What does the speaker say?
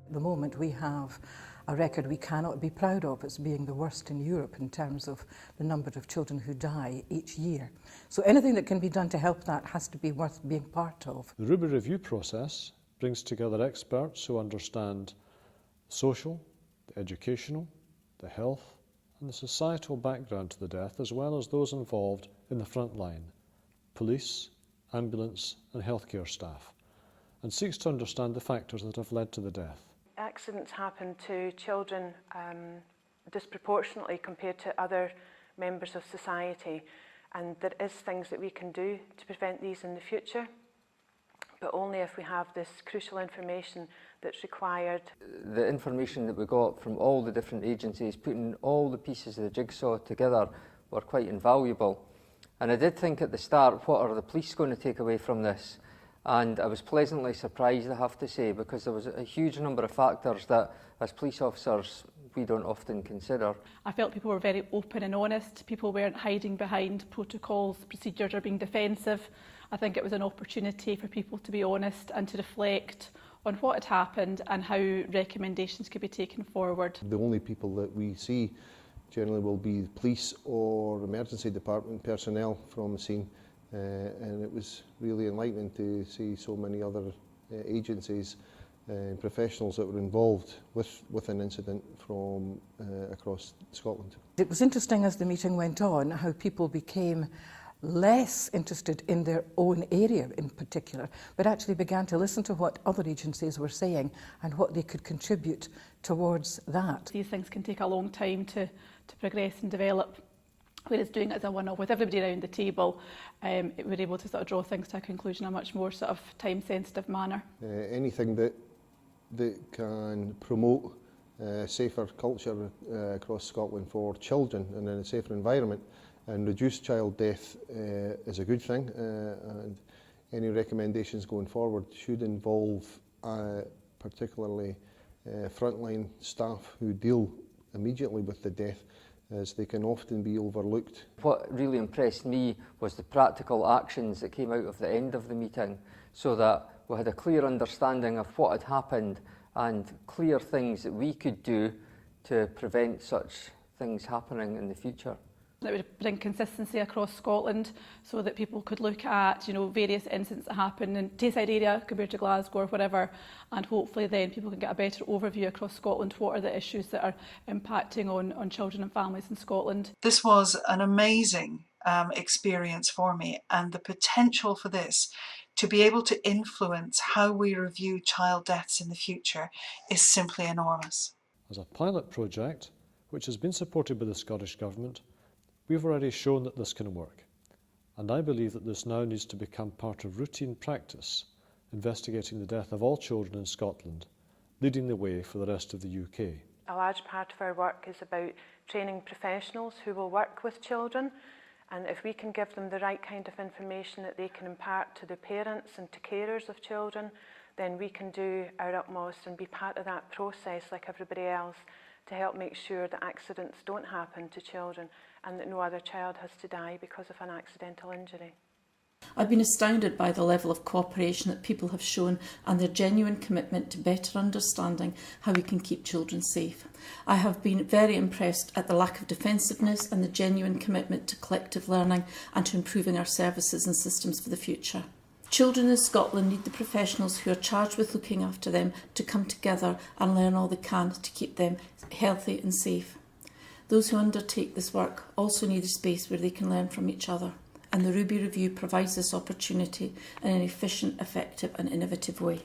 At the moment we have a record we cannot be proud of as being the worst in Europe in terms of the number of children who die each year. So anything that can be done to help that has to be worth being part of. The Ruby Review process brings together experts who understand the social, the educational, the health and the societal background to the death, as well as those involved in the front line, police, ambulance and healthcare staff, and seeks to understand the factors that have led to the death. Accidents happen to children disproportionately compared to other members of society, and there is things that we can do to prevent these in the future, but only if we have this crucial information that's required. The information that we got from all the different agencies, putting all the pieces of the jigsaw together, were quite invaluable. And I did think at the start, what are the police going to take away from this? And I was pleasantly surprised, I have to say, because there was a huge number of factors that, as police officers, we don't often consider. I felt people were very open and honest. People weren't hiding behind protocols, procedures, or being defensive. I think it was an opportunity for people to be honest and to reflect on what had happened and how recommendations could be taken forward. The only people that we see generally will be police or emergency department personnel from the scene. And it was really enlightening to see so many other agencies and professionals that were involved with an incident from across Scotland. It was interesting as the meeting went on how people became less interested in their own area in particular, but actually began to listen to what other agencies were saying and what they could contribute towards that. These things can take a long time to progress and develop. Whereas doing it as a one-off with everybody around the table, we're able to sort of draw things to a conclusion in a much more sort of time-sensitive manner. Anything that can promote a safer culture across Scotland for children and in a safer environment and reduce child death is a good thing. And any recommendations going forward should involve particularly frontline staff who deal immediately with the death, as they can often be overlooked. What really impressed me was the practical actions that came out of the end of the meeting, so that we had a clear understanding of what had happened and clear things that we could do to prevent such things happening in the future. It would bring consistency across Scotland so that people could look at, various incidents that happen in Tayside area compared to Glasgow or whatever, and hopefully then people can get a better overview across Scotland. What are the issues that are impacting on children and families in Scotland? This was an amazing experience for me, and the potential for this to be able to influence how we review child deaths in the future is simply enormous. As a pilot project, which has been supported by the Scottish Government, we've already shown that this can work, and I believe that this now needs to become part of routine practice, investigating the death of all children in Scotland, leading the way for the rest of the UK. A large part of our work is about training professionals who will work with children, and if we can give them the right kind of information that they can impart to the parents and to carers of children, then we can do our utmost and be part of that process like everybody else to help make sure that accidents don't happen to children and that no other child has to die because of an accidental injury. I've been astounded by the level of cooperation that people have shown and their genuine commitment to better understanding how we can keep children safe. I have been very impressed at the lack of defensiveness and the genuine commitment to collective learning and to improving our services and systems for the future. Children in Scotland need the professionals who are charged with looking after them to come together and learn all they can to keep them healthy and safe. Those who undertake this work also need a space where they can learn from each other, and the Ruby Review provides this opportunity in an efficient, effective and innovative way.